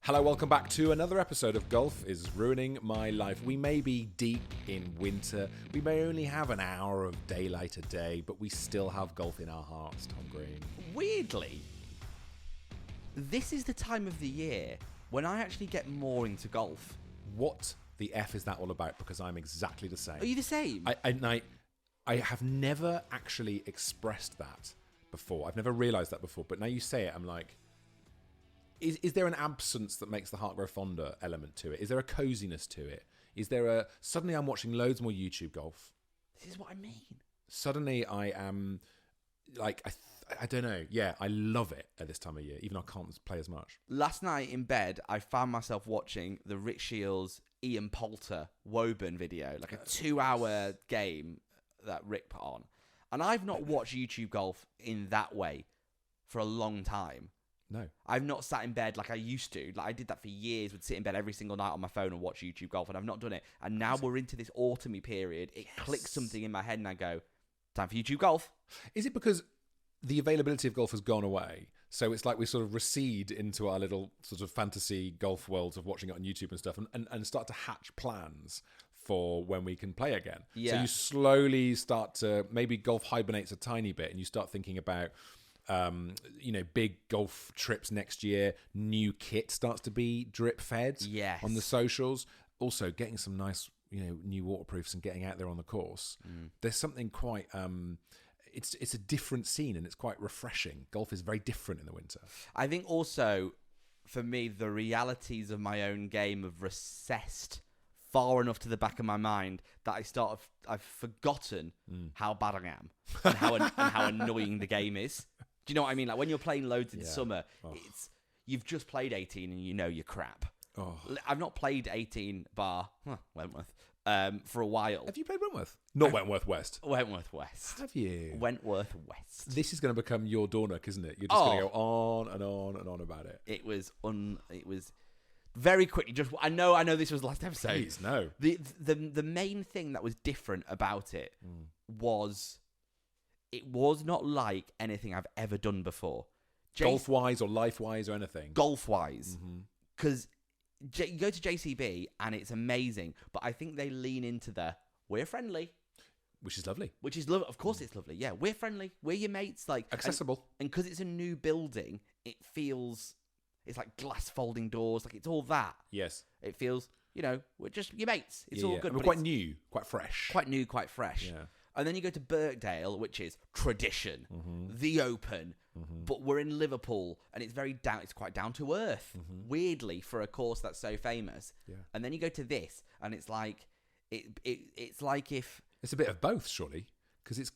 Hello, welcome back to another episode of Golf is Ruining My Life. We may be deep in winter, we may only have an hour of daylight a day, but we still have golf in our hearts, Tom Green. Weirdly, this is the time of the year when I actually get more into golf. What the F is that all about? Because I'm exactly the same. Are you the same? I have never actually expressed that before. I've never realised that before, but now you say it, I'm like, Is there an absence that makes the heart grow fonder element to it? Is there a coziness to it? Is there a... Suddenly I'm watching loads more YouTube golf. This is what I mean. Suddenly I am... Like, I don't know. Yeah, I love it at this time of year, even though I can't play as much. Last night in bed, I found myself watching the Rick Shields, Ian Poulter, Woburn video, like a 2-hour game that Rick put on. And I've not watched YouTube golf in that way for a long time. No. I've not sat in bed like I used to. Like I did that for years, would sit in bed every single night on my phone and watch YouTube golf, and I've not done it. And now we're into this autumny period. It clicks something in my head and I go, time for YouTube golf. Is it because the availability of golf has gone away? So it's like we sort of recede into our little sort of fantasy golf worlds of watching it on YouTube and stuff and start to hatch plans for when we can play again. Yeah. So you slowly start to, maybe golf hibernates a tiny bit and you start thinking about big golf trips next year. New kit starts to be drip fed on the socials. Also, getting some nice, new waterproofs and getting out there on the course. There's something quite. It's a different scene and it's quite refreshing. Golf is very different in the winter. I think also, for me, the realities of my own game have recessed far enough to the back of my mind that I've forgotten how bad I am and how annoying the game is. Do you know what I mean? Like when you're playing loads in summer, you've just played 18 and you know you're crap. Oh. I've not played 18 bar Wentworth for a while. Have you played Wentworth? Not Wentworth West. Wentworth West. Have you? Wentworth West. This is going to become your Dornock, isn't it? You're just going to go on and on and on about it. It was very quickly. Just I know this was the last episode. Please, no. The main thing that was different about it was it was not like anything I've ever done before. Golf-wise or life-wise or anything? Golf-wise. Because you go to JCB and it's amazing, but I think they lean into we're friendly. Which is lovely. Of course it's lovely. Yeah, we're friendly. We're your mates. Like accessible. And because it's a new building, it feels... It's like glass folding doors. Like it's all that. Yes. It feels, we're just your mates. It's all good. We're quite new, quite fresh. Quite new, quite fresh. Yeah. And then you go to Birkdale, which is tradition, the Open, but we're in Liverpool, and it's it's quite down to earth, weirdly, for a course that's so famous. Yeah. And then you go to this, and it's like, it's like if... It's a bit of both, surely, because it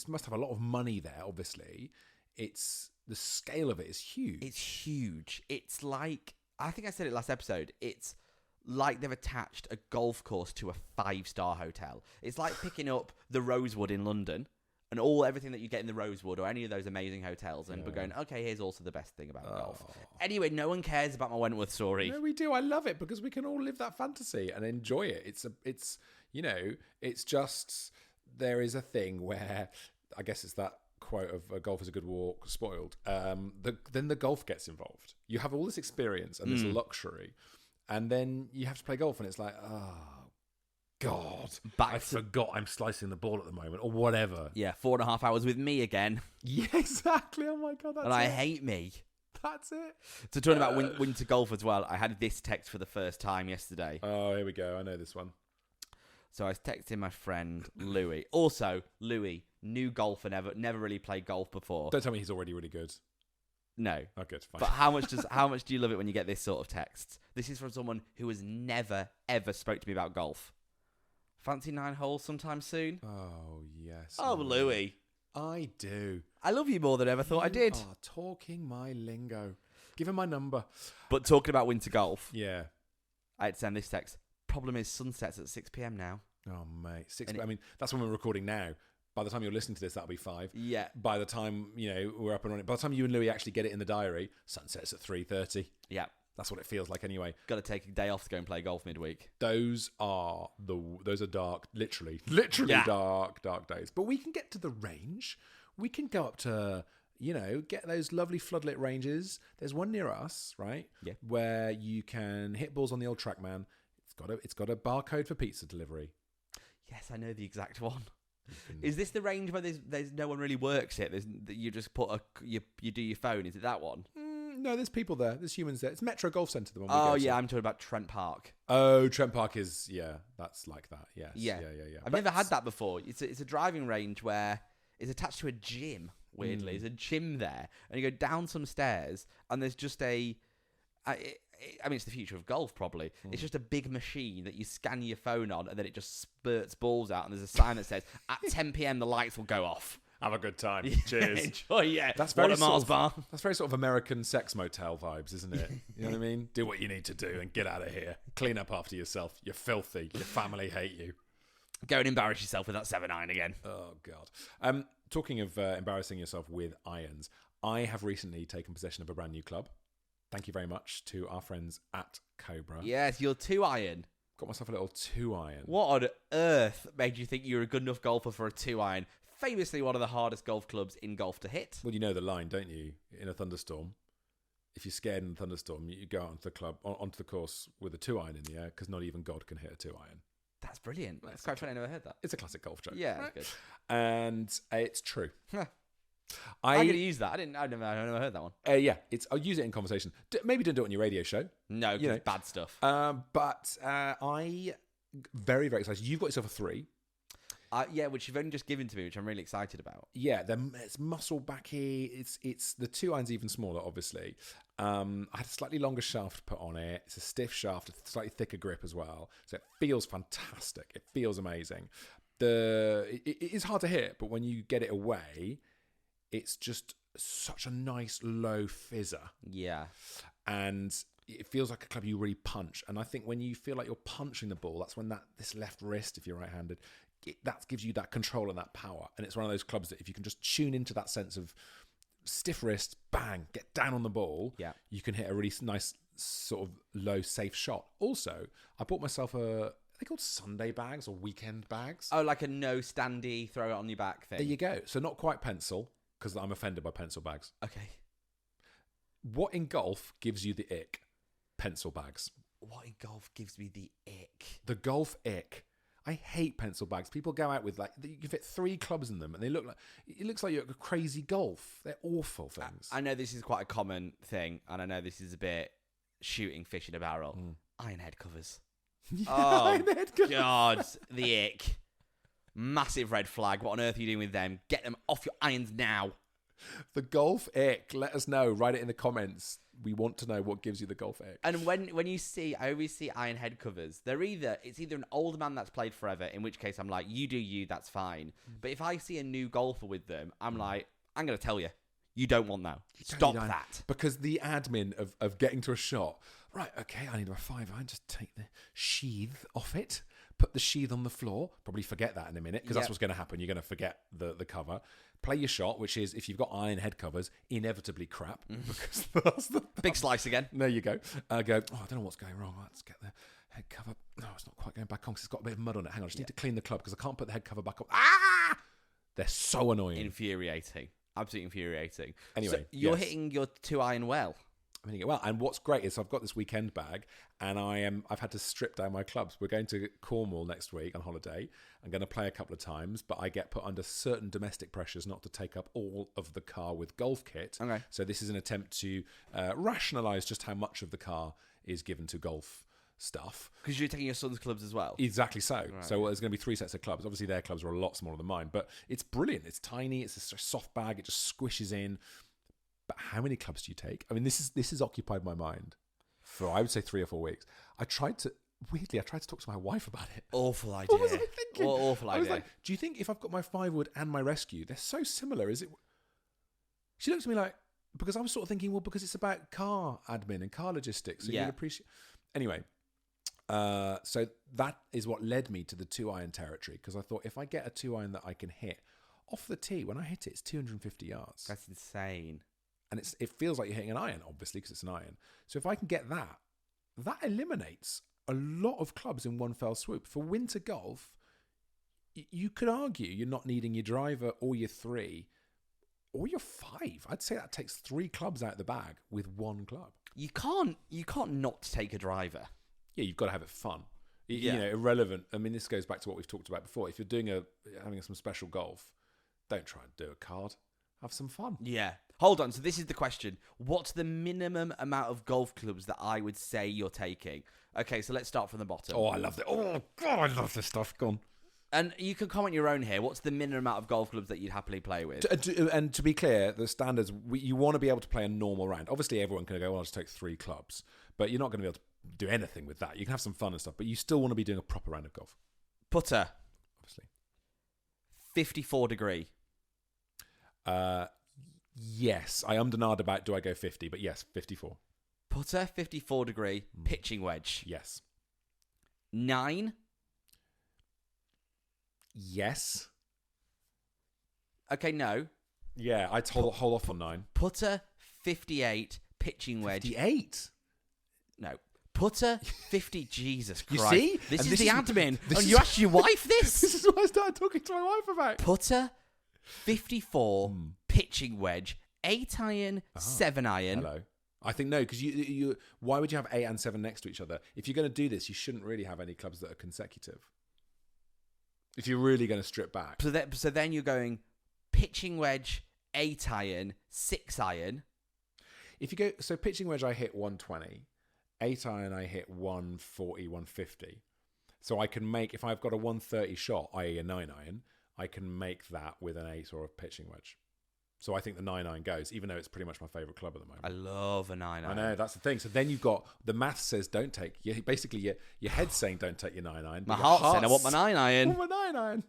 must have a lot of money there, obviously. The scale of it is huge. It's huge. It's like, I think I said it last episode, it's like they've attached a golf course to a 5-star hotel. It's like picking up the Rosewood in London and everything that you get in the Rosewood or any of those amazing hotels, and we're going, okay, here's also the best thing about golf. Anyway, no one cares about my Wentworth story. No, we do. I love it because we can all live that fantasy and enjoy it. It's just, there is a thing where, I guess it's that quote of golf is a good walk, spoiled. Then the golf gets involved. You have all this experience and this luxury, and then you have to play golf, and it's like, oh, God, I forgot I'm slicing the ball at the moment, or whatever. Yeah, 4.5 hours with me again. Yeah, exactly. Oh my God, I hate me. That's it. So talking about winter golf as well, I had this text for the first time yesterday. Oh, here we go. I know this one. So I was texting my friend Louis. Also, Louis, new golfer, never really played golf before. Don't tell me he's already really good. No. Oh, good. Fine. But how much do you love it when you get this sort of text? This is from someone who has never, ever spoke to me about golf. Fancy 9 holes sometime soon? Oh, yes. Oh, Louis. I do. I love you more than I ever thought I did. You are talking my lingo. Give him my number. But talking about winter golf. Yeah. I had to send this text. Problem is, sunsets at 6 p.m. now. Oh, mate. I mean, that's when we're recording now. By the time you're listening to this, that'll be 5. Yeah. By the time, we're up and running. By the time you and Louis actually get it in the diary, sunsets at 3:30. Yeah. That's what it feels like anyway. Got to take a day off to go and play golf midweek. Those are dark, literally Yeah. dark days. But we can get to the range. We can go up to, get those lovely floodlit ranges. There's one near us, right? Yeah. Where you can hit balls on the old TrackMan. It's got a barcode for pizza delivery. Yes, I know the exact one. Is this the range where there's no one really works it? You just put you do your phone. Is it that one? No, there's people there. There's humans there. It's Metro Golf Centre, the one we Oh go yeah, to. I'm talking about Trent Park. Oh, Trent Park is, that's like that. Yes. Yeah. Yeah. I've never had that before. It's a driving range where it's attached to a gym. Weirdly, there's a gym there, and you go down some stairs, and there's just it's the future of golf, probably. It's just a big machine that you scan your phone on, and then it just spurts balls out, and there's a sign that says, at 10 p.m, the lights will go off. Have a good time. Cheers. Enjoy, yeah. That's what very a Mars sort bar. of, That's very sort of American sex motel vibes, isn't it? You know what I mean? Do what you need to do and get out of here. Clean up after yourself. You're filthy. Your family hate you. Go and embarrass yourself with that 7-iron again. Oh, God. Talking of embarrassing yourself with irons, I have recently taken possession of a brand new club. Thank you very much to our friends at Cobra. Yes, your 2-iron. Got myself a little 2-iron. What on earth made you think you were a good enough golfer for a 2-iron? Famously one of the hardest golf clubs in golf to hit. Well, you know the line, don't you? In a thunderstorm. If you're scared in a thunderstorm, you go out onto the onto the course with a 2-iron in the air, because not even God can hit a 2-iron. That's brilliant. That's quite funny. I never heard that. It's a classic golf joke. Yeah, right? that's good. And it's true. I'm going to use that. I never heard that one. I'll use it in conversation. Maybe don't do it on your radio show. No, because it's bad stuff. But I very, very excited. You've got yourself a 3. Which you've only just given to me, which I'm really excited about. Yeah, it's muscle backy. It's the 2-iron's even smaller, obviously. I had a slightly longer shaft put on it. It's a stiff shaft, a slightly thicker grip as well. So it feels fantastic. It feels amazing. It is hard to hit, but when you get it away, it's just such a nice low fizzer. Yeah. And it feels like a club you really punch. And I think when you feel like you're punching the ball, that's when this left wrist, if you're right-handed, that gives you that control and that power. And it's one of those clubs that if you can just tune into that sense of stiff wrist, bang, get down on the ball, you can hit a really nice sort of low, safe shot. Also, I bought myself are they called Sunday bags or weekend bags? Oh, like a no standy, throw it on your back thing. There you go. So not quite pencil, because I'm offended by pencil bags. Okay. What in golf gives you the ick? Pencil bags. What in golf gives me the ick? The golf ick. I hate pencil bags. People go out with you can fit 3 clubs in them, and it looks like you're at a crazy golf. They're awful things. I know this is quite a common thing, and I know this is a bit shooting fish in a barrel. Iron head covers. Oh God, the ick! Massive red flag. What on earth are you doing with them? Get them off your irons now. The golf ick. Let us know. Write it in the comments. We want to know what gives you the golf ick. And when you see, I always see iron head covers. It's either an old man that's played forever, in which case I'm like, you do you, that's fine. But if I see a new golfer with them, I'm like, I'm going to tell you, you don't want that. Stop that. Because the admin of getting to a shot, right, okay, I need a 5-iron, just take the sheath off it, put the sheath on the floor, probably forget that in a minute, because that's what's going to happen. You're going to forget the cover. Play your shot, which is, if you've got iron head covers, inevitably crap. Because that's big slice again. There you go. I don't know what's going wrong. Let's get the head cover. No, it's not quite going back on because it's got a bit of mud on it. Hang on, I just need to clean the club because I can't put the head cover back on. Ah! They're so annoying. Infuriating. Absolutely infuriating. Anyway, so you're hitting your 2-iron well. I'm hitting it well. And what's great is I've got this weekend bag, and I've had to strip down my clubs. We're going to Cornwall next week on holiday. I'm going to play a couple of times, but I get put under certain domestic pressures not to take up all of the car with golf kit. Okay. So this is an attempt to rationalise just how much of the car is given to golf stuff. Because you're taking your son's clubs as well. Exactly so. Right. So there's going to be 3 sets of clubs. Obviously their clubs are a lot smaller than mine, but it's brilliant. It's tiny. It's a soft bag. It just squishes in. But how many clubs do you take? I mean, this has occupied my mind for, I would say, 3 or 4 weeks. I tried to talk to my wife about it. Awful idea. What was I thinking? Awful idea. I was like, do you think if I've got my 5-wood and my rescue, they're so similar? Is it? She looked at me like, because I was sort of thinking, well, because it's about car admin and car logistics. So you'd appreciate. Anyway, so that is what led me to the 2-iron territory, because I thought if I get a 2-iron that I can hit off the tee, when I hit it, it's 250 yards. That's insane. And it feels like you're hitting an iron, obviously, because it's an iron. So if I can get that eliminates a lot of clubs in one fell swoop. For winter golf, you could argue you're not needing your driver or your 3 or you're 5. I'd say that takes 3 clubs out of the bag with 1 club. You can't not take a driver. Yeah, you've got to have it fun. Yeah. You know, irrelevant. I mean, this goes back to what we've talked about before. If you're having some special golf, don't try and do a card. Have some fun. Yeah. Hold on. So this is the question. What's the minimum amount of golf clubs that I would say you're taking? Okay, so let's start from the bottom. Oh, I love that. Oh, God, I love this stuff. Go on. And you can comment your own here. What's the minimum amount of golf clubs that you'd happily play with? And to be clear, the standards, you want to be able to play a normal round. Obviously, everyone can go, well, I'll just take 3 clubs. But you're not going to be able to do anything with that. You can have some fun and stuff, but you still want to be doing a proper round of golf. Putter. Obviously. 54 degree. Yes. I denied about do I go 50, but yes, 54. Putter, 54 degree. Pitching wedge. Yes. 9. Yes. Okay, no. Yeah, I'd hold off on 9. Putter, 58. Pitching wedge. 58? No. Putter, 50. Jesus You Christ. see? This And is the admin. this And is- you asked your wife this? This is what I started talking to my wife about. Putter, 54. Pitching wedge. 8 iron, 7 iron. Hello. I think no, because you. Why would you have 8 and 7 next to each other? If you're going to do this, you shouldn't really have any clubs that are consecutive. If you're really going to strip back. So then you're going pitching wedge, 8 iron, 6 iron. If you go, so pitching wedge, I hit 120. 8 iron, I hit 140, 150. So I can make, if I've got a 130 shot, i.e. a 9 iron, I can make that with an 8 or a pitching wedge. So I think the 9 iron goes, even though it's pretty much my favourite club at the moment. I love a 9 iron. I know, that's the thing. So then you've got, the math says don't take, basically your head's saying don't take your 9 iron. My heart said I want my 9 I iron. want my 9 iron.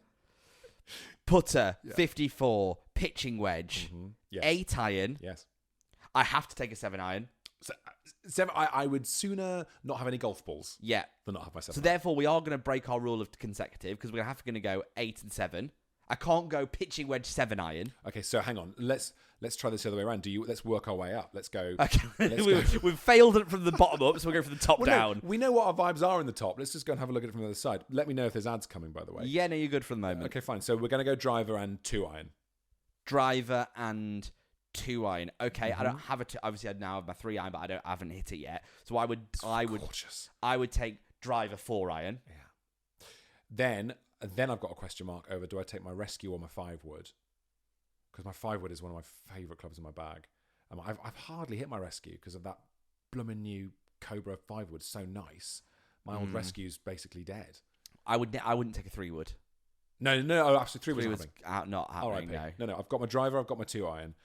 Putter, 54. Pitching wedge, Yes. 8 iron. Yes. I have to take a 7 iron. So, 7, I would sooner not have any golf balls Yeah. than not have my 7 So iron. therefore, we are going to break our rule of consecutive because we're going to go 8 and 7. I can't go pitching wedge 7 iron. Okay, so hang on. Let's try this the other way around. Let's work our way up. Let's go. Okay. Let's go. We've failed it from the bottom up, so we'll go from the top Well, down. no, we know what our vibes are in the top. Let's just go and have a look at it from the other side. Let me know if there's ads coming, by the way. Yeah, no, you're good for the moment. Okay, fine. So we're going to go driver and 2 iron. Driver and 2 iron. Okay, I don't have obviously I now have my 3 iron, but I haven't hit it yet. So I would Gorgeous. I would take driver 4 iron. Yeah. Then I've got a question mark over do I take my rescue or my 5 wood? Because my 5 wood is one of my favourite clubs in my bag. And I've hardly hit my rescue because of that blooming new Cobra 5 wood. So nice. My old rescue's basically dead. I wouldn't take a 3 wood. No, absolutely 3 wood's happening. Not happening. RIP. No. I've got my driver. I've got my 2 iron.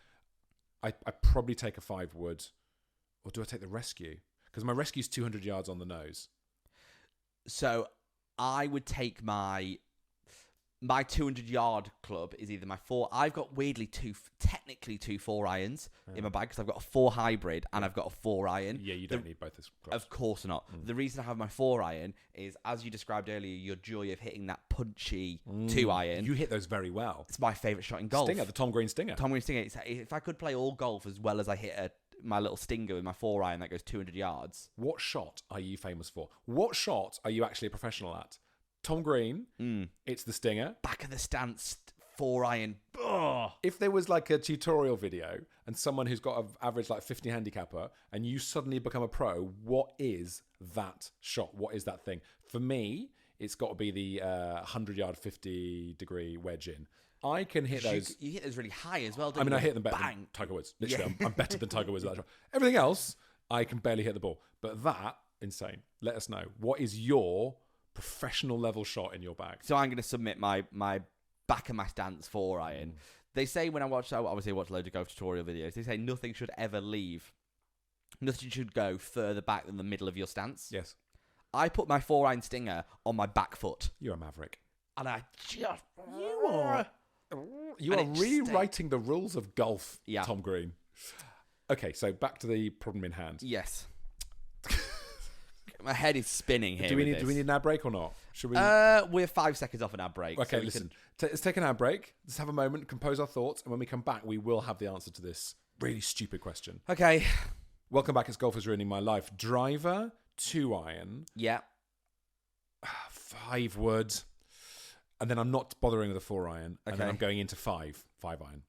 I probably take a 5 wood, or do I take the rescue? Because my rescue's 200 yards on the nose. So I would take my 200-yard club is either my 4. I've got weirdly technically 2 4 irons in my bag because I've got a 4 hybrid and I've got a 4 iron. Yeah, you don't need both those clubs. Of course not. The reason I have my 4 iron is, as you described earlier, your joy of hitting that punchy 2 iron. You hit those very well. It's my favourite shot in golf. Stinger, the Tom Green Stinger. Tom Green Stinger. If I could play all golf as well as I hit my little Stinger with my 4 iron that goes 200 yards. What shot are you famous for? What shot are you actually a professional at? Tom Green, it's the Stinger. Back of the stance, 4 iron. Ugh. If there was like a tutorial video and someone who's got an average like 50 handicapper and you suddenly become a pro, what is that shot? What is that thing? For me, it's got to be the 100-yard, 50-degree wedge in. I can hit those. You hit those really high as well, don't I mean, you? I hit them better Bang. than Tiger Woods. Literally, I'm better than Tiger Woods at that shot. Everything else, I can barely hit the ball. But that, insane. Let us know. What is your professional level shot in your bag? So I'm going to submit my back of my stance 4 iron. They say when I watch loads of golf tutorial videos, they say nothing should ever leave. Nothing should go further back than the middle of your stance. Yes. I put my 4 iron Stinger on my back foot. You're a maverick. And I just... You are rewriting the rules of golf, Yeah. Tom Green. Okay, so back to the problem in hand. Yes. My head is spinning here. Do we need an ad break or not? Should we? We're 5 seconds off an ad break. Okay, so listen. Let's take an ad break. Let's have a moment, compose our thoughts, and when we come back, we will have the answer to this really stupid question. Okay. Welcome back. It's Golf is Ruining My Life. Driver, 2 iron, Yeah. 5 wood, and then I'm not bothering with a 4 iron, and then Okay. I'm going into 5 iron.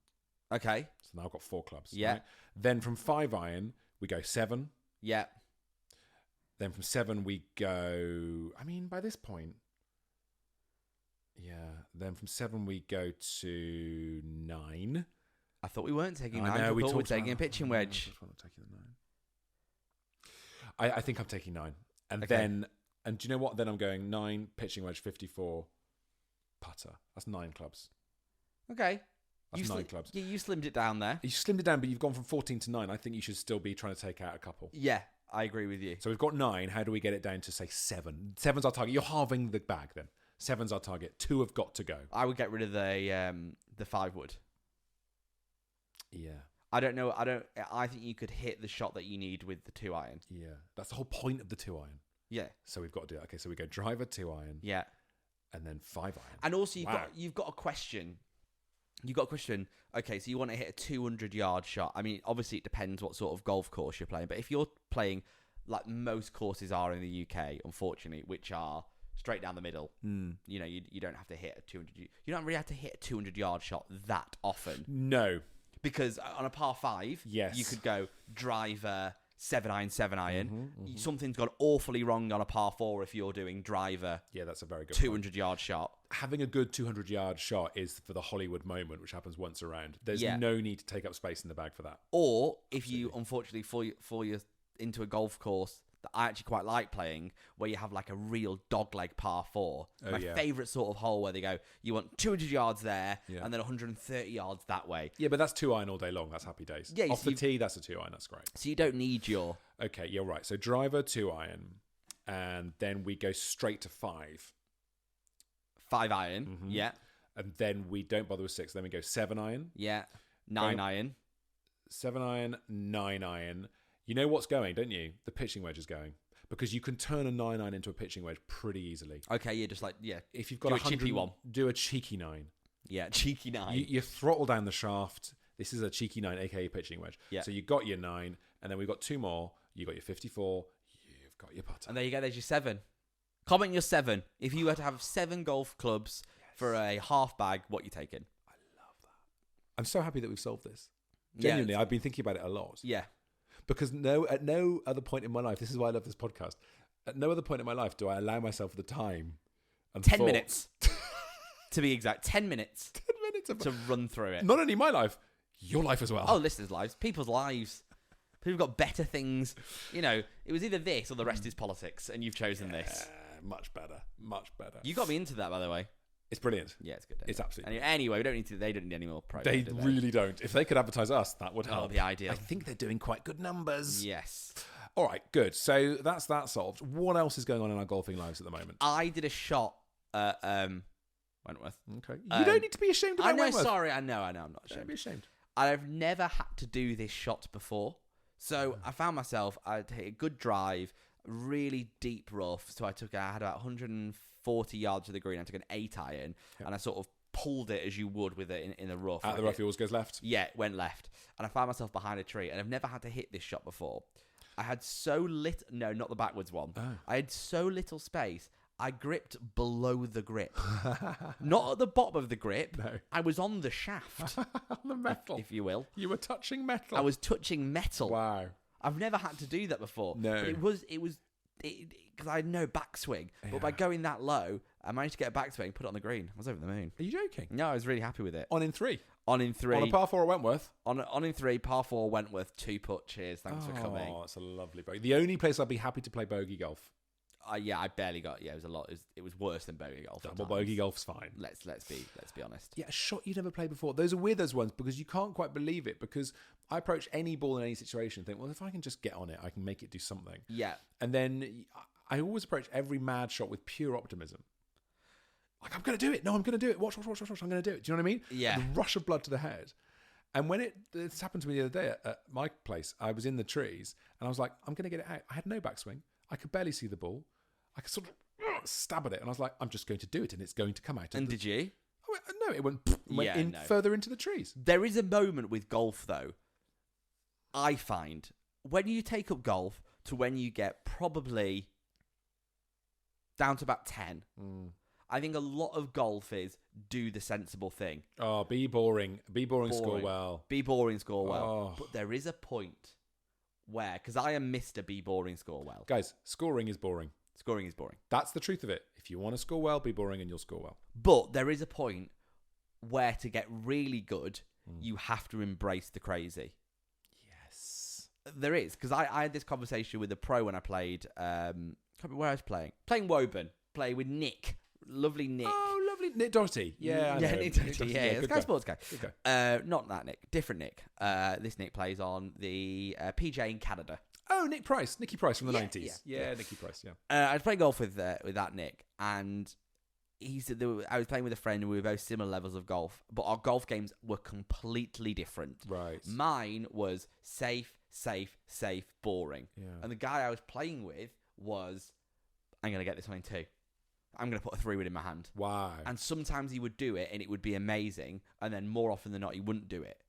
Okay. So now I've got 4 clubs. Yeah. Right? Then from 5-iron, we go 7. Yeah. Then from 7, we go... I mean, by this point... Yeah. Then from 7, we go to 9. I thought we weren't taking 9. I know, I we thought we were talked taking a about- pitching wedge. I'm taking the 9. I think I'm taking 9. And Okay. then... And do you know what? Then I'm going 9, pitching wedge, 54, putter. That's 9 clubs. Okay. That's 9 clubs. Yeah, you slimmed it down there. You slimmed it down, but you've gone from 14 to 9. I think you should still be trying to take out a couple. Yeah, I agree with you. So we've got 9. How do we get it down to, say, 7? 7's our target. You're halving the bag then. 7's our target. 2 have got to go. I would get rid of the 5 wood. Yeah. I don't know. I think you could hit the shot that you need with the 2-iron. Yeah. That's the whole point of the 2-iron. Yeah. So we've got to do it. Okay, so we go driver, 2-iron, Yeah. and then 5-iron. And also Wow. you've got a question. You've got a question. Okay, so you want to hit a 200-yard shot. I mean, obviously it depends what sort of golf course you're playing, but if you're playing like most courses are in the UK, unfortunately, which are straight down the middle, you know, you don't have to hit a 200. You don't really have to hit a 200-yard shot that often. No. Because on a par 5, Yes. you could go driver, 7-iron, 7-iron. Something's gone awfully wrong on a par 4 if you're doing driver, Yeah, that's a very good point. 200-yard shot. Having a good 200-yard shot is for the Hollywood moment, which happens once around. There's Yeah. no need to take up space in the bag for that. Or if you, unfortunately, fall you into a golf course that I actually quite like playing, where you have like a real dogleg par 4. My yeah. favourite sort of hole where they go, you want 200 yards there Yeah. and then 130 yards that way. Yeah, but that's 2-iron all day long. That's happy days. Yeah, Off so the tee, that's a 2-iron. That's great. So you don't need your... Okay, you're right. So driver, 2-iron, and then we go straight to 5. 5-iron. Yeah. And then we don't bother with 6. Then we go 7-iron, Yeah. 9-iron. 7-iron, 9-iron. You know what's going, don't you? The pitching wedge is going. Because you can turn a 9-iron into a pitching wedge pretty easily. Okay, yeah, just like, yeah. If you've got Do a chippy one. do a cheeky 9. Yeah, cheeky 9. You throttle down the shaft. This is a cheeky 9, aka pitching wedge. Yeah. So you got your 9, and then we've got 2 more. You got your 54. You've got your putter. And there you go, there's your 7. Comment your 7. If you were to have 7 golf clubs for a half bag, what you taking? I'm so happy that we've solved this. Yeah, Genuinely, I've been thinking about it a lot. Yeah. Because at no other point in my life, this is why I love this podcast. At no other point in my life do I allow myself the time and 10 thought- minutes. To be exact, 10 minutes 10 minutes of to run through it. not only my life, your life as well. Oh, listeners' lives, people's lives. People have got better things. You know, it was either this or the rest is politics, and you've chosen this. Much better. Much better. You got me into that, by the way. It's brilliant. Yeah, it's good. It's absolutely Anyway, they don't need any more promo. They do really don't. If they could advertise us, that would help. the ideal. I think they're doing quite good numbers. Yes. All right, good. So that's that solved. What else is going on in our golfing lives at the moment? I did a shot at Wentworth. Okay. You don't need to be ashamed of I that, know, Wentworth. sorry, I know, I'm not Don't ashamed. be ashamed. I've never had to do this shot before. So I found myself, I'd hit a good drive, really deep rough. So I had about 140 yards to the green. I took an 8-iron and I sort of pulled it as you would with it in the rough. Out the rough, yours goes left. Yeah, it went left. And I found myself behind a tree, and I've never had to hit this shot before. I had so little... No, not the backwards one. Oh. I had so little space, I gripped below the grip. Not at the bottom of the grip. No. I was on the shaft, On the metal. if you will. You were touching metal. I was touching metal. Wow. I've never had to do that before. No. But it was because I had no backswing. But by going that low, I managed to get a backswing, put it on the green. I was over the moon. Are you joking? No, I was really happy with it. On in 3. On in 3. On a par 4 at Wentworth. On in 3, par 4, Wentworth, 2 putt. Cheers. Thanks for coming. Oh, it's a lovely bogey. The only place I'd be happy to play bogey golf. Yeah, I barely got. Yeah, it was a lot. It was worse than bogey golf. at Double times. bogey golf's fine. Let's be honest. Yeah, a shot you've never played before. Those are weird, those ones, because you can't quite believe it. Because I approach any ball in any situation and think, well, if I can just get on it, I can make it do something. Yeah. And then I always approach every mad shot with pure optimism. Like, I'm going to do it. No, I'm going to do it. Watch. I'm going to do it. Do you know what I mean? Yeah. The rush of blood to the head. And when this happened to me the other day at my place, I was in the trees and I was like, I'm going to get it out. I had no backswing. I could barely see the ball. I could sort of stab at it. And I was like, I'm just going to do it and it's going to come out. And did you? No, it went Yeah, in no. further into the trees. There is a moment with golf, though, I find, when you take up golf to when you get probably down to about 10, I think a lot of golfers do the sensible thing. Oh, be boring. Be boring, score well. Be boring, score well. Oh. But there is a point where, because I am Mr. Be boring, score well. Guys, scoring is boring. Scoring is boring. That's the truth of it. If you want to score well, be boring and you'll score well. But there is a point where to get really good, you have to embrace the crazy. Yes. There is, because I had this conversation with a pro when I played, I can't remember where I was playing. Playing Woburn. Playing with Nick. Lovely Nick. Oh, lovely. Nick Doherty. Yeah, I know. Nick Doherty. Yeah, good Sky guy. Sports guy. Good guy. Not that Nick. Different Nick. This Nick plays on the PJ in Canada. Oh, Nicky Price from the Yeah, 90s. yeah. Yeah, Nicky Price, yeah. I was playing golf with that Nick, and he said I was playing with a friend, and we were both similar levels of golf, but our golf games were completely different. Right. Mine was safe, boring. Yeah. And the guy I was playing with was, I'm going to get this one in two. I'm going to put a 3-wood in my hand. Wow. And sometimes he would do it, and it would be amazing, and then more often than not, he wouldn't do it.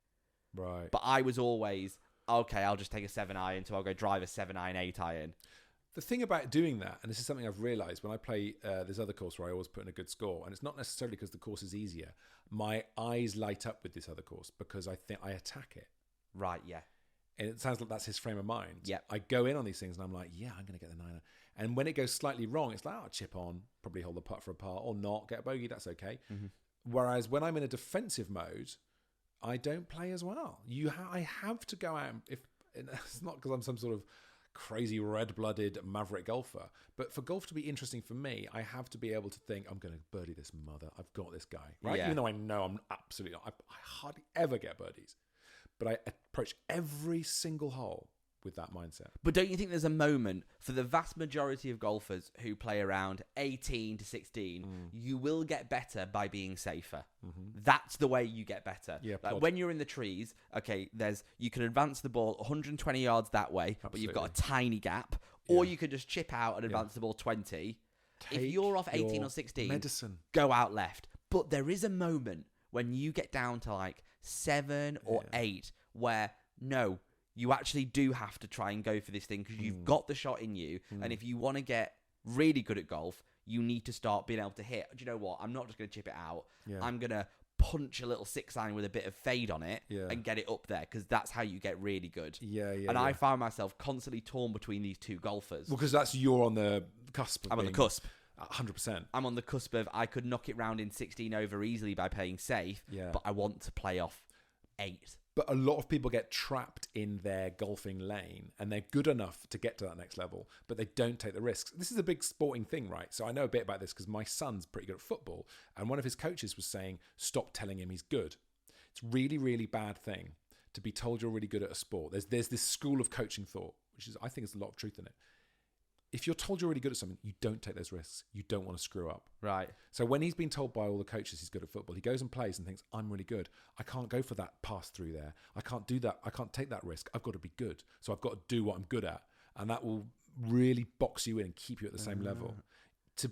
Right. But I was always, okay, I'll just take a 7-iron, so I'll go drive a 7-iron, 8-iron. The thing about doing that, and this is something I've realised when I play this other course where I always put in a good score, and it's not necessarily because the course is easier. My eyes light up with this other course because I think I attack it. Right, yeah. And it sounds like that's his frame of mind. Yep. I go in on these things and I'm like, yeah, I'm going to get the 9er. And when it goes slightly wrong, it's like, oh, chip on, probably hold the putt for a par or not, get a bogey, that's okay. Mm-hmm. Whereas when I'm in a defensive mode, I don't play as well. I have to go out, it's not because I'm some sort of crazy red-blooded maverick golfer, but for golf to be interesting for me, I have to be able to think, I'm going to birdie this mother. I've got this guy, right? Yeah. Even though I know I'm absolutely not. I hardly ever get birdies. But I approach every single hole with that mindset. But don't you think there's a moment for the vast majority of golfers who play around 18 to 16, you will get better by being safer. Mm-hmm. That's the way you get better. Yeah, like when you're in the trees, okay, you can advance the ball 120 yards that way, but you've got a tiny gap, or you could just chip out and advance the ball 20. If you're off 18 or 16, medicine. Go out left. But there is a moment when you get down to like 7 or 8 where, no, you actually do have to try and go for this thing because you've got the shot in you. And if you want to get really good at golf, you need to start being able to hit. Do you know what? I'm not just going to chip it out. Yeah. I'm going to punch a little 6-iron with a bit of fade on it and get it up there because that's how you get really good. And I find myself constantly torn between these two golfers. Well, because you're on the cusp. I'm on the cusp. 100%. I'm on the cusp of I could knock it round in 16 over easily by playing safe, but I want to play off 8. But a lot of people get trapped in their golfing lane and they're good enough to get to that next level, but they don't take the risks. This is a big sporting thing, right? So I know a bit about this because my son's pretty good at football. And one of his coaches was saying, stop telling him he's good. It's a really, really bad thing to be told you're really good at a sport. There's this school of coaching thought, which is, I think, there's a lot of truth in it. If you're told you're really good at something, you don't take those risks. You don't want to screw up. Right. So when he's been told by all the coaches he's good at football, he goes and plays and thinks, I'm really good. I can't go for that pass through there. I can't do that. I can't take that risk. I've got to be good. So I've got to do what I'm good at. And that will really box you in and keep you at the same level. To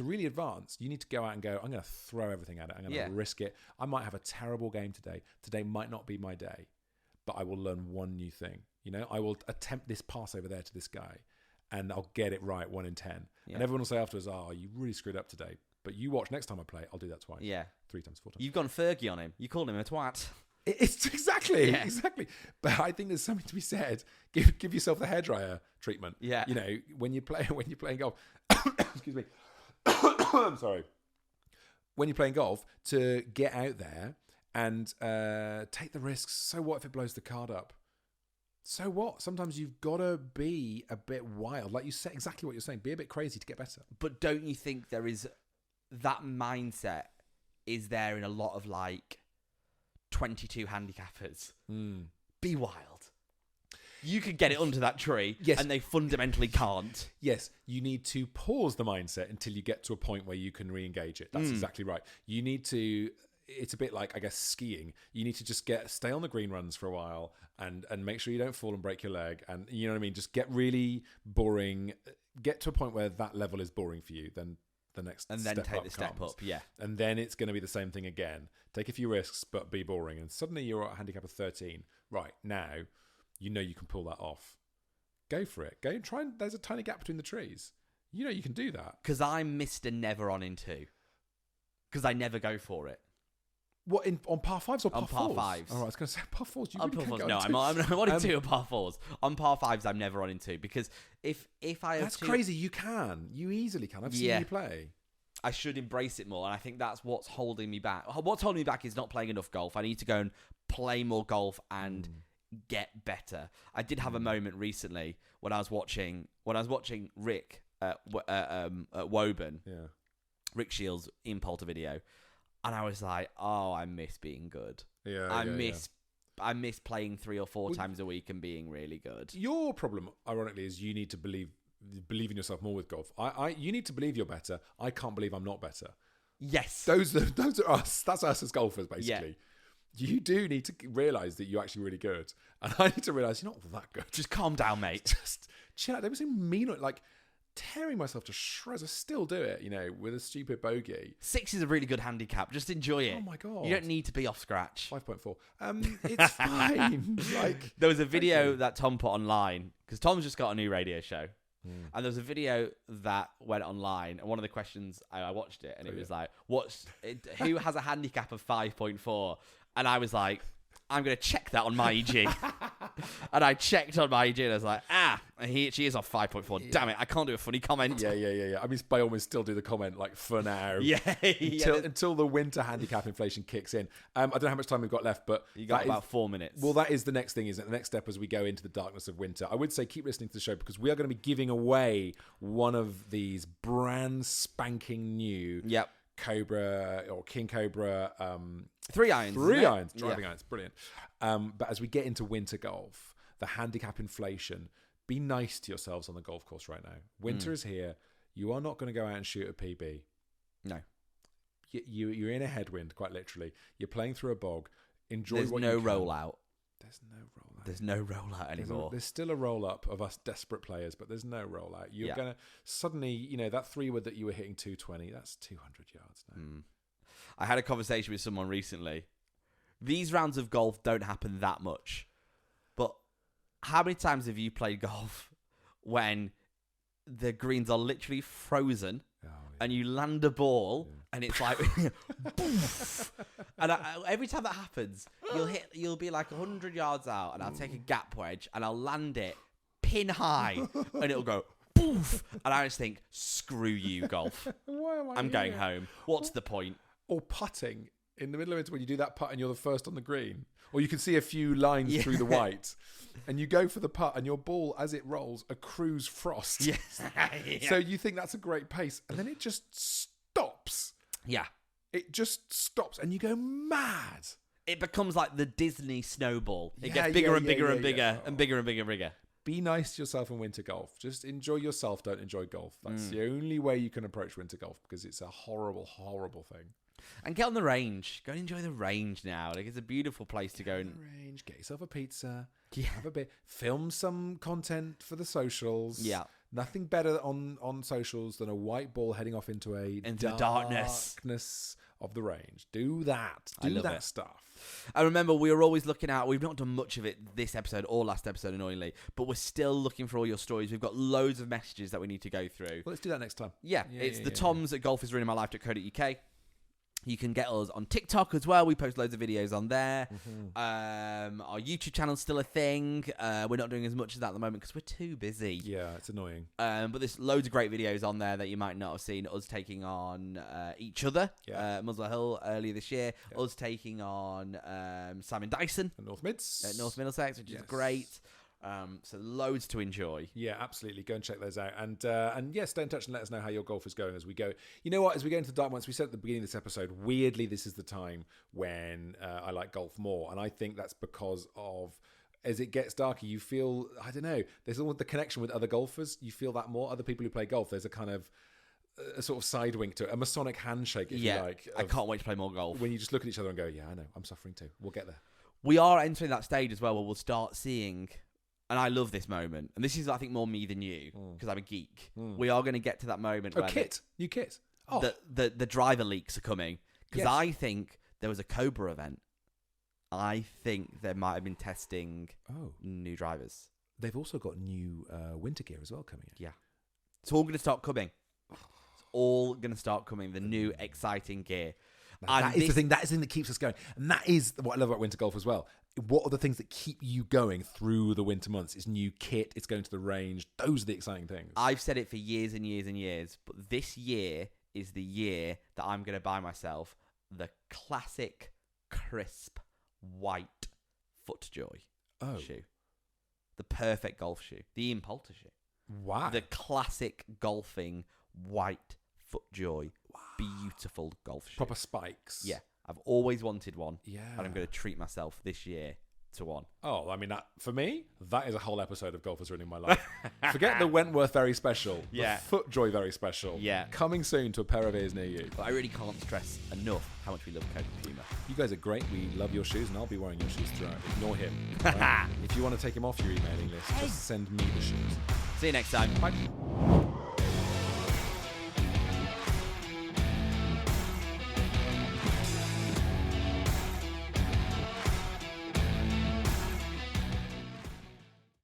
really advance, you need to go out and go, I'm going to throw everything at it. I'm going to risk it. I might have a terrible game today. Today might not be my day, but I will learn one new thing. You know, I will attempt this pass over there to this guy. And I'll get it right 1 in 10. Yeah. And everyone will say afterwards, oh, you really screwed up today. But you watch, next time I play, I'll do that twice. Yeah. 3 times, 4 times. You've gone Fergie on him. You called him a twat. It's exactly. But I think there's something to be said. Give yourself the hairdryer treatment. Yeah. You know, when you're playing golf, excuse me. I'm sorry. When you're playing golf, to get out there and take the risks. So what if it blows the card up? So what? Sometimes you've got to be a bit wild. Like you said, exactly what you're saying. Be a bit crazy to get better. But don't you think there is that mindset is there in a lot of like 22 handicappers? Be wild. You could get it under that tree, and they fundamentally can't. Yes, you need to pause the mindset until you get to a point where you can re-engage it. That's exactly right. You need to... It's a bit like, I guess, skiing. You need to just stay on the green runs for a while and make sure you don't fall and break your leg. And you know what I mean? Just get really boring. Get to a point where that level is boring for you. Then the next and then take the step up. Yeah. And then it's going to be the same thing again. Take a few risks, but be boring. And suddenly you're at a handicap of 13. Right, now you know you can pull that off. Go for it. Go and try. There's a tiny gap between the trees. You know you can do that. Because I'm Mr. Never on in 2. because I never go for it. What, on par fives or par On par fours? fives. Oh, I was going to say par fours. You On really par can't fours, go no, on two. I'm on in 2 on par fours. On par fives, I'm never on in 2 because if I have That's two, crazy. You can. You easily can. I've seen Yeah. you play. I should embrace it more, and I think that's what's holding me back. What's holding me back is not playing enough golf. I need to go and play more golf and get better. I did have a moment recently when I was watching Rick at Woburn, Yeah. Rick Shields in Polter Video, and I was like, oh, I miss being good. Yeah. I miss playing 3 or 4 times a week and being really good. Your problem, ironically, is you need to believe in yourself more with golf. You need to believe you're better. I can't believe I'm not better. Yes. Those are us. That's us as golfers, basically. Yeah. You do need to realise that you're actually really good. And I need to realise you're not that good. Just calm down, mate. Just chill out. Don't be so mean. Like, tearing myself to shreds. I still do it, with a stupid bogey. 6 is a really good handicap. Just enjoy it. Oh, my God. You don't need to be off scratch. 5.4. It's fine. Like, there was a video that Tom put online, because Tom's just got a new radio show. And there was a video that went online, and one of the questions, I watched it, and it was like, who has a handicap of 5.4? And I was like, I'm going to check that on my EG. And I checked on my EG, and I was like, she is on 5.4. Yeah. Damn it, I can't do a funny comment. Yeah. I mean, by all means, still do the comment, like, for now. Yeah. Until the winter handicap inflation kicks in. I don't know how much time we've got left, but... You got about 4 minutes. Well, that is the next thing, isn't it? The next step as we go into the darkness of winter. I would say keep listening to the show, because we are going to be giving away one of these brand spanking new... Yep. Cobra or King Cobra 3 irons. Driving irons, brilliant. But as we get into winter golf, the handicap inflation, be nice to yourselves on the golf course right now. Winter is here. You are not going to go out and shoot a PB. No. You're in a headwind, quite literally. You're playing through a bog. Enjoy There's what no you can. rollout. There's no rollout. There's no rollout anymore. There's still a roll-up of us desperate players, but there's no rollout. You're going to suddenly, that 3-wood that you were hitting 220, that's 200 yards now. I had a conversation with someone recently. These rounds of golf don't happen that much. But how many times have you played golf when the greens are literally frozen and you land a ball and it's like... poof, and every time that happens, you'll be like 100 yards out, and I'll take a gap wedge and I'll land it pin high, and it'll go poof, and I just think, screw you, golf. I'm going home. What's the point? Or putting in the middle of winter, when you do that putt and you're the first on the green, or you can see a few lines through the white, and you go for the putt, and your ball, as it rolls, accrues frost. Yes. So you think that's a great pace, and then it just stops. Yeah. It just stops, and you go mad. It becomes like the Disney snowball. It gets bigger and bigger and bigger and bigger and bigger and bigger. Be nice to yourself in winter golf. Just enjoy yourself. Don't enjoy golf. That's the only way you can approach winter golf, because it's a horrible, horrible thing. And get on the range. Go and enjoy the range now. Like, it's a beautiful place to go. And Range. Get yourself a pizza. Have a bit. Film some content for the socials. Yeah. Nothing better on socials than a white ball heading off into the darkness of the range. Do that. Do that stuff. I remember we were always looking out. We've not done much of it this episode or last episode, annoyingly, but we're still looking for all your stories. We've got loads of messages that we need to go through. Well, let's do that next time. It's the Toms at golfisruiningmylife.co.uk. You can get us on TikTok as well. We post loads of videos on there. Our YouTube channel's still a thing. We're not doing as much as that at the moment because we're too busy. Yeah, it's annoying. But there's loads of great videos on there that you might not have seen. Us taking on each other, Muswell Hill earlier this year. Us taking on Simon Dyson at North Mids. At North Middlesex, which is great. So loads to enjoy. Yeah, absolutely. Go and check those out. And yes, stay in touch and let us know how your golf is going as we go. You know what? As we go into the dark months, we said at the beginning of this episode, weirdly, this is the time when I like golf more. And I think that's because of, as it gets darker, you feel, I don't know, there's all the connection with other golfers. You feel that more. Other people who play golf, there's a kind of a sort of side wink to it, a Masonic handshake, if you like. I can't wait to play more golf. When you just look at each other and go, yeah, I know, I'm suffering too. We'll get there. We are entering that stage as well where we'll start seeing... And I love this moment. And this is, I think, more me than you, because I'm a geek. We are going to get to that moment where... New kit. The driver leaks are coming. Because I think there was a Cobra event. I think they might have been testing new drivers. They've also got new winter gear as well coming in. Yeah. It's all going to start coming. It's all going to start coming. The new exciting gear. That is the thing. That is the thing that keeps us going, and that is what I love about winter golf as well. What are the things that keep you going through the winter months? It's new kit. It's going to the range. Those are the exciting things. I've said it for years and years and years, but this year is the year that I'm going to buy myself the classic, crisp, white FootJoy shoe. The perfect golf shoe. The Ian Poulter shoe. Wow. The classic golfing white FootJoy. Beautiful golf shoe. Proper spikes. Yeah. I've always wanted one. Yeah. And I'm going to treat myself this year to one. Oh, I mean, for me, that is a whole episode of Golfers Ruining My Life. Forget the Wentworth very special. Yeah. The FootJoy very special. Yeah. Coming soon to a pair of ears near you. But I really can't stress enough how much we love Cody Puma. You guys are great. We love your shoes, and I'll be wearing your shoes throughout. Ignore him. Right? If you want to take him off your emailing list, just send me the shoes. See you next time. Bye.